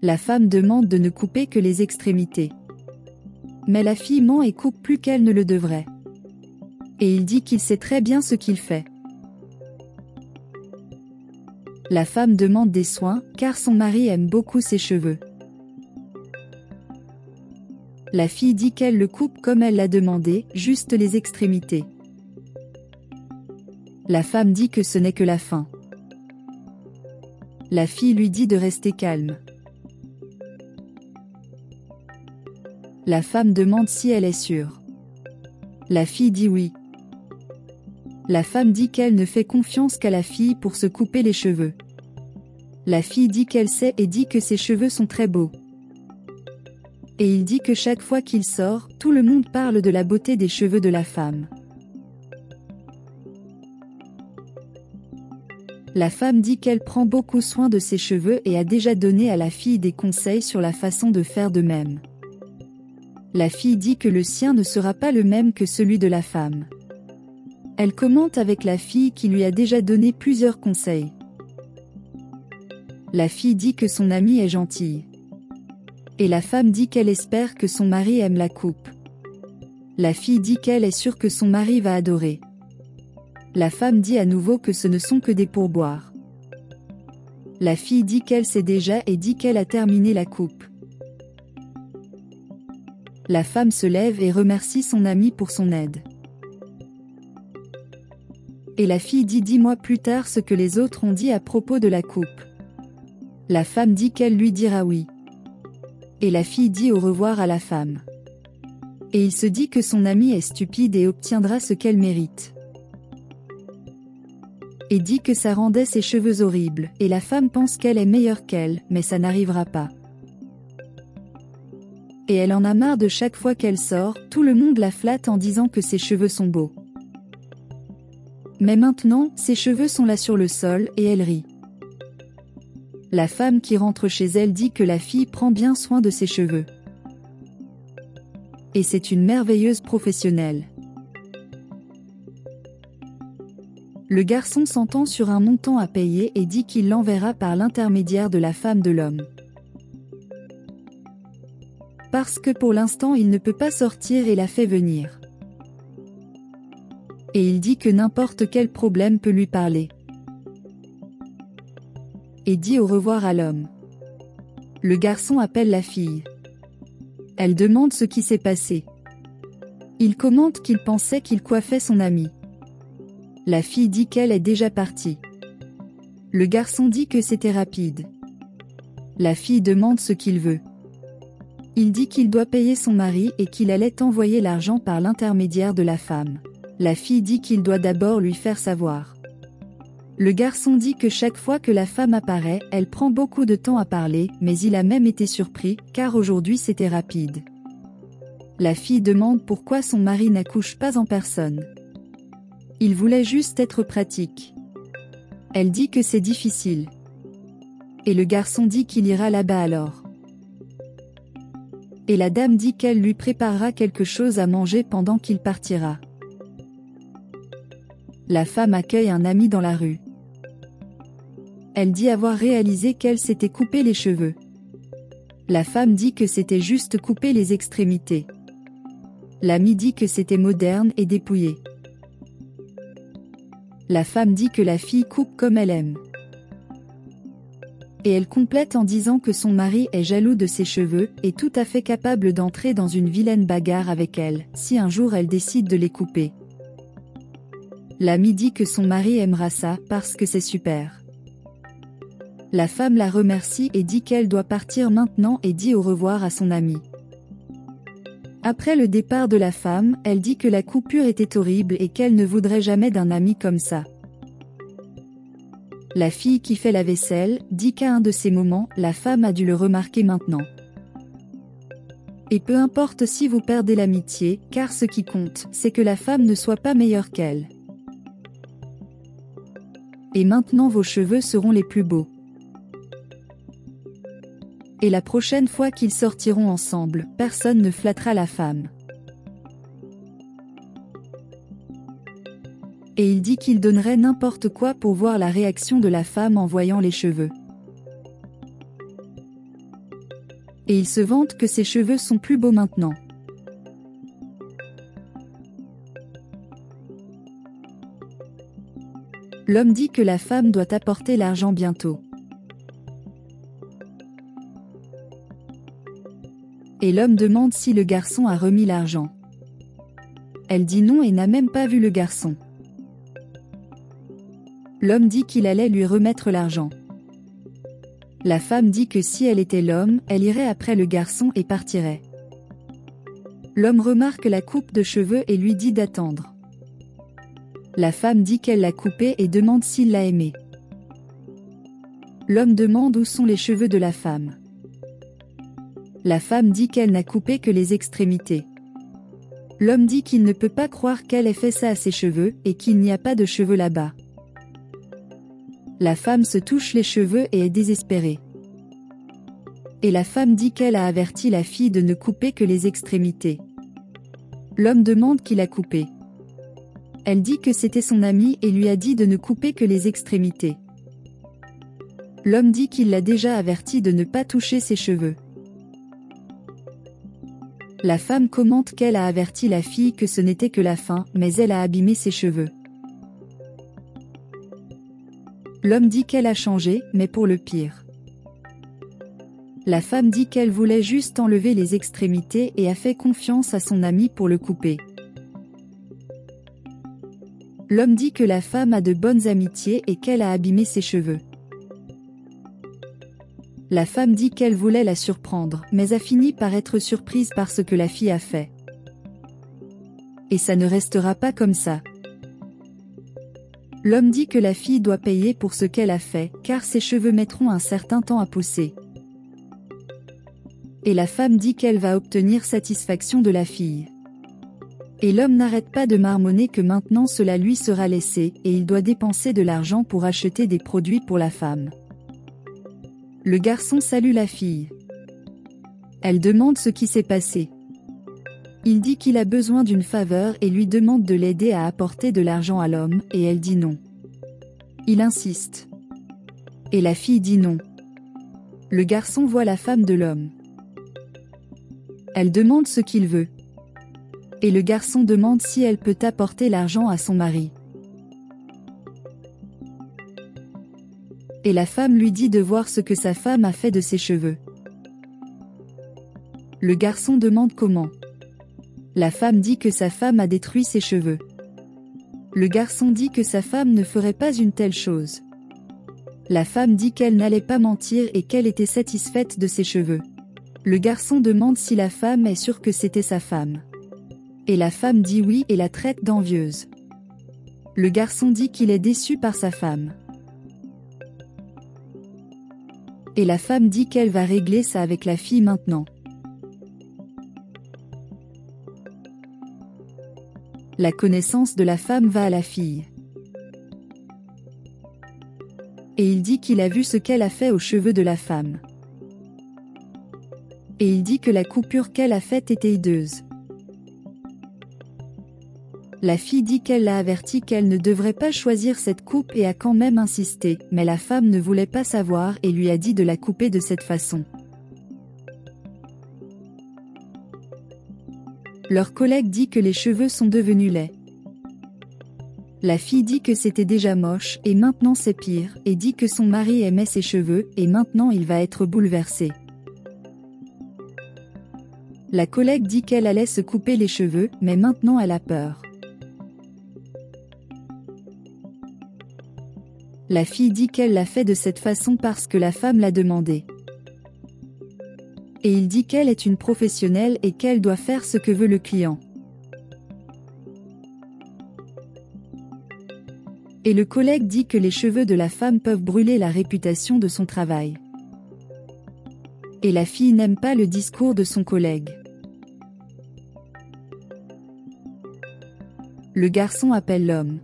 La femme demande de ne couper que les extrémités. Mais la fille ment et coupe plus qu'elle ne le devrait. Et il dit qu'il sait très bien ce qu'il fait. La femme demande des soins, car son mari aime beaucoup ses cheveux. La fille dit qu'elle le coupe comme elle l'a demandé, juste les extrémités. La femme dit que ce n'est que la fin. La fille lui dit de rester calme. La femme demande si elle est sûre. La fille dit oui. La femme dit qu'elle ne fait confiance qu'à la fille pour se couper les cheveux. La fille dit qu'elle sait et dit que ses cheveux sont très beaux. Et il dit que chaque fois qu'il sort, tout le monde parle de la beauté des cheveux de la femme. La femme dit qu'elle prend beaucoup soin de ses cheveux et a déjà donné à la fille des conseils sur la façon de faire de même. La fille dit que le sien ne sera pas le même que celui de la femme. Elle commente avec la fille qui lui a déjà donné plusieurs conseils. La fille dit que son amie est gentille. Et la femme dit qu'elle espère que son mari aime la coupe. La fille dit qu'elle est sûre que son mari va adorer. La femme dit à nouveau que ce ne sont que des pourboires. La fille dit qu'elle sait déjà et dit qu'elle a terminé la coupe. La femme se lève et remercie son amie pour son aide. Et la fille dit 10 mois plus tard ce que les autres ont dit à propos de la coupe. La femme dit qu'elle lui dira oui. Et la fille dit au revoir à la femme. Et il se dit que son amie est stupide et obtiendra ce qu'elle mérite. Et dit que ça rendait ses cheveux horribles, et la femme pense qu'elle est meilleure qu'elle, mais ça n'arrivera pas. Et elle en a marre de chaque fois qu'elle sort, tout le monde la flatte en disant que ses cheveux sont beaux. Mais maintenant, ses cheveux sont là sur le sol, et elle rit. La femme qui rentre chez elle dit que la fille prend bien soin de ses cheveux. Et c'est une merveilleuse professionnelle. Le garçon s'entend sur un montant à payer et dit qu'il l'enverra par l'intermédiaire de la femme de l'homme. Parce que pour l'instant il ne peut pas sortir et la fait venir. Et il dit que n'importe quel problème peut lui parler. Et dit au revoir à l'homme. Le garçon appelle la fille. Elle demande ce qui s'est passé. Il commente qu'il pensait qu'il coiffait son ami. La fille dit qu'elle est déjà partie. Le garçon dit que c'était rapide. La fille demande ce qu'il veut. Il dit qu'il doit payer son mari et qu'il allait envoyer l'argent par l'intermédiaire de la femme. La fille dit qu'il doit d'abord lui faire savoir. Le garçon dit que chaque fois que la femme apparaît, elle prend beaucoup de temps à parler, mais il a même été surpris, car aujourd'hui c'était rapide. La fille demande pourquoi son mari n'accouche pas en personne. Il voulait juste être pratique. Elle dit que c'est difficile. Et le garçon dit qu'il ira là-bas alors. Et la dame dit qu'elle lui préparera quelque chose à manger pendant qu'il partira. La femme accueille un ami dans la rue. Elle dit avoir réalisé qu'elle s'était coupé les cheveux. La femme dit que c'était juste couper les extrémités. L'ami dit que c'était moderne et dépouillé. La femme dit que la fille coupe comme elle aime. Et elle complète en disant que son mari est jaloux de ses cheveux, et tout à fait capable d'entrer dans une vilaine bagarre avec elle, si un jour elle décide de les couper. L'ami dit que son mari aimera ça, parce que c'est super. La femme la remercie et dit qu'elle doit partir maintenant et dit au revoir à son ami. Après le départ de la femme, elle dit que la coupure était horrible et qu'elle ne voudrait jamais d'un ami comme ça. La fille qui fait la vaisselle dit qu'à un de ces moments, la femme a dû le remarquer maintenant. Et peu importe si vous perdez l'amitié, car ce qui compte, c'est que la femme ne soit pas meilleure qu'elle. Et maintenant vos cheveux seront les plus beaux. Et la prochaine fois qu'ils sortiront ensemble, personne ne flattera la femme. Et il dit qu'il donnerait n'importe quoi pour voir la réaction de la femme en voyant les cheveux. Et il se vante que ses cheveux sont plus beaux maintenant. L'homme dit que la femme doit apporter l'argent bientôt. Et l'homme demande si le garçon a remis l'argent. Elle dit non et n'a même pas vu le garçon. L'homme dit qu'il allait lui remettre l'argent. La femme dit que si elle était l'homme, elle irait après le garçon et partirait. L'homme remarque la coupe de cheveux et lui dit d'attendre. La femme dit qu'elle l'a coupé et demande s'il l'a aimé. L'homme demande où sont les cheveux de la femme. La femme dit qu'elle n'a coupé que les extrémités. L'homme dit qu'il ne peut pas croire qu'elle ait fait ça à ses cheveux et qu'il n'y a pas de cheveux là-bas. La femme se touche les cheveux et est désespérée. Et la femme dit qu'elle a averti la fille de ne couper que les extrémités. L'homme demande qui l'a coupé. Elle dit que c'était son ami et lui a dit de ne couper que les extrémités. L'homme dit qu'il l'a déjà averti de ne pas toucher ses cheveux. La femme commente qu'elle a averti la fille que ce n'était que la fin, mais elle a abîmé ses cheveux. L'homme dit qu'elle a changé, mais pour le pire. La femme dit qu'elle voulait juste enlever les extrémités et a fait confiance à son ami pour le couper. L'homme dit que la femme a de bonnes amitiés et qu'elle a abîmé ses cheveux. La femme dit qu'elle voulait la surprendre, mais a fini par être surprise par ce que la fille a fait. Et ça ne restera pas comme ça. L'homme dit que la fille doit payer pour ce qu'elle a fait, car ses cheveux mettront un certain temps à pousser. Et la femme dit qu'elle va obtenir satisfaction de la fille. Et l'homme n'arrête pas de marmonner que maintenant cela lui sera laissé, et il doit dépenser de l'argent pour acheter des produits pour la femme. Le garçon salue la fille. Elle demande ce qui s'est passé. Il dit qu'il a besoin d'une faveur et lui demande de l'aider à apporter de l'argent à l'homme, et elle dit non. Il insiste. Et la fille dit non. Le garçon voit la femme de l'homme. Elle demande ce qu'il veut. Et le garçon demande si elle peut apporter l'argent à son mari. Et la femme lui dit de voir ce que sa femme a fait de ses cheveux. Le garçon demande comment. La femme dit que sa femme a détruit ses cheveux. Le garçon dit que sa femme ne ferait pas une telle chose. La femme dit qu'elle n'allait pas mentir et qu'elle était satisfaite de ses cheveux. Le garçon demande si la femme est sûre que c'était sa femme. Et la femme dit oui et la traite d'envieuse. Le garçon dit qu'il est déçu par sa femme. Et la femme dit qu'elle va régler ça avec la fille maintenant. La connaissance de la femme va à la fille. Et il dit qu'il a vu ce qu'elle a fait aux cheveux de la femme. Et il dit que la coupure qu'elle a faite était hideuse. La fille dit qu'elle l'a averti qu'elle ne devrait pas choisir cette coupe et a quand même insisté, mais la femme ne voulait pas savoir et lui a dit de la couper de cette façon. Leur collègue dit que les cheveux sont devenus laids. La fille dit que c'était déjà moche et maintenant c'est pire, et dit que son mari aimait ses cheveux et maintenant il va être bouleversé. La collègue dit qu'elle allait se couper les cheveux, mais maintenant elle a peur. La fille dit qu'elle l'a fait de cette façon parce que la femme l'a demandé. Et il dit qu'elle est une professionnelle et qu'elle doit faire ce que veut le client. Et le collègue dit que les cheveux de la femme peuvent brûler la réputation de son travail. Et la fille n'aime pas le discours de son collègue. Le garçon appelle l'homme.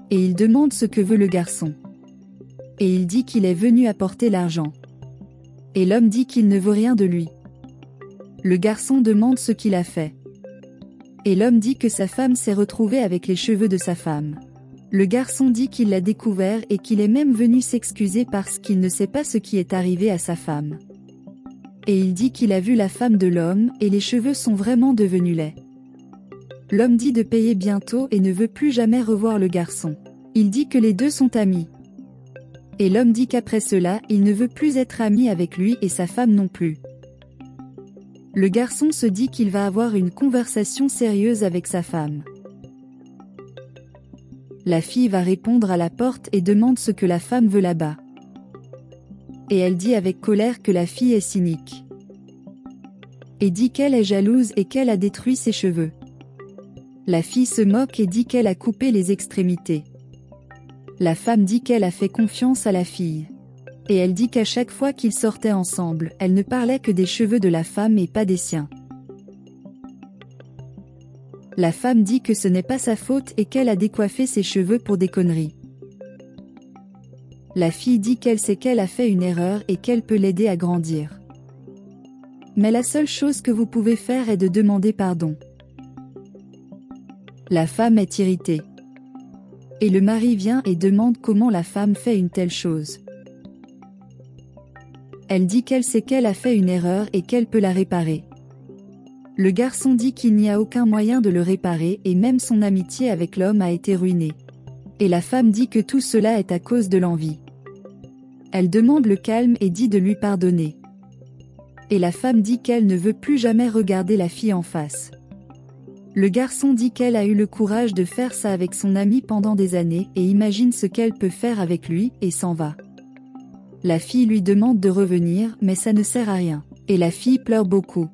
Et il demande ce que veut le garçon. Et il dit qu'il est venu apporter l'argent. Et l'homme dit qu'il ne veut rien de lui. Le garçon demande ce qu'il a fait. Et l'homme dit que sa femme s'est retrouvée avec les cheveux de sa femme. Le garçon dit qu'il l'a découvert et qu'il est même venu s'excuser parce qu'il ne sait pas ce qui est arrivé à sa femme. Et il dit qu'il a vu la femme de l'homme, et les cheveux sont vraiment devenus laids. L'homme dit de payer bientôt et ne veut plus jamais revoir le garçon. Il dit que les deux sont amis. Et l'homme dit qu'après cela, il ne veut plus être ami avec lui et sa femme non plus. Le garçon se dit qu'il va avoir une conversation sérieuse avec sa femme. La fille va répondre à la porte et demande ce que la femme veut là-bas. Et elle dit avec colère que la fille est cynique. Et dit qu'elle est jalouse et qu'elle a détruit ses cheveux. La fille se moque et dit qu'elle a coupé les extrémités. La femme dit qu'elle a fait confiance à la fille. Et elle dit qu'à chaque fois qu'ils sortaient ensemble, elle ne parlait que des cheveux de la femme et pas des siens. La femme dit que ce n'est pas sa faute et qu'elle a décoiffé ses cheveux pour des conneries. La fille dit qu'elle sait qu'elle a fait une erreur et qu'elle peut l'aider à grandir. Mais la seule chose que vous pouvez faire est de demander pardon. La femme est irritée. Et le mari vient et demande comment la femme fait une telle chose. Elle dit qu'elle sait qu'elle a fait une erreur et qu'elle peut la réparer. Le garçon dit qu'il n'y a aucun moyen de le réparer et même son amitié avec l'homme a été ruinée. Et la femme dit que tout cela est à cause de l'envie. Elle demande le calme et dit de lui pardonner. Et la femme dit qu'elle ne veut plus jamais regarder la fille en face. Le garçon dit qu'elle a eu le courage de faire ça avec son ami pendant des années et imagine ce qu'elle peut faire avec lui et s'en va. La fille lui demande de revenir mais ça ne sert à rien. Et la fille pleure beaucoup.